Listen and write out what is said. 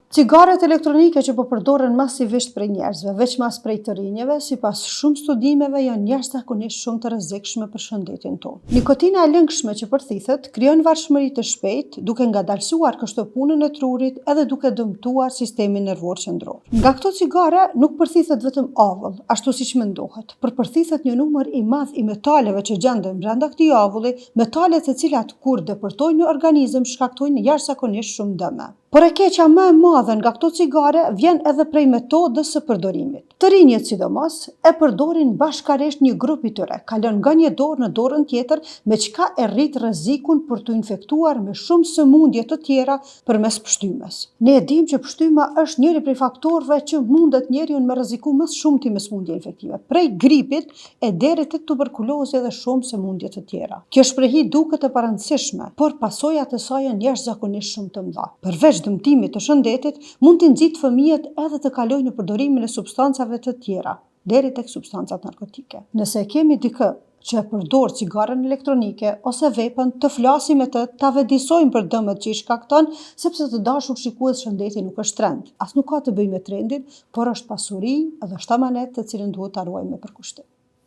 Cigaret elektronike që po përdoren masivisht prej njerëzve, veçmas prej të rinjeve, sipas shumë studimeve janë jashtëzakonisht shumë të rrezikshme për shëndetin tonë. Nikotina e lëngshme që përthithet krijon varfëri të shpejtë, duke ngadalësuar kështopunën e trurit edhe duke dëmtuar sistemin nervor qendror. Nga këto cigare nuk përthithet vetëm avull, ashtu siç mendohet, por përthithet një numër i madh i metaleve që gjenden brenda këtij avulli, metale të cilat kur depërtojnë në organizëm shkaktojnë jashtëzakonisht shumë dëme. Por e keqja më e madhe nga këto cigare vjen edhe prej metodës së përdorimit. Të rinjët sidomos e përdorin bashkarisht një grup i tyre, kalon nga një dorë në dorën tjetër, me çka e rrit rrezikun për të infektuar me shumë sëmundje të tjera përmes pshtymës. Ne e dimë që pshtyma është njëri prej faktorëve që mundet njeriu me rreziku më shumë ti me sëmundje infektive, prej gripit e deri te tuberkulozi dhe shumë sëmundje të tjera. Kjo shprehi duket e parëndësishme, por pasojat e saj janë jashtëzakonisht shumë të mëdha. Përveç dëmtimit të shëndetit, mund të nxitë fëmijët edhe të kalojnë në përdorimin e substancave të tjera, deri tek substancat narkotike. Nëse kemi dikë që e përdor cigaren elektronike ose vepën, të flasim me të, ta vëdësojmë për dëmet që i shkakton, sepse të dashur shikues shëndeti nuk është trend. As nuk ka të bëjë me trendin, por është pasuri edhe është amanet të cilën duhet ta ruajmë me përkushtim.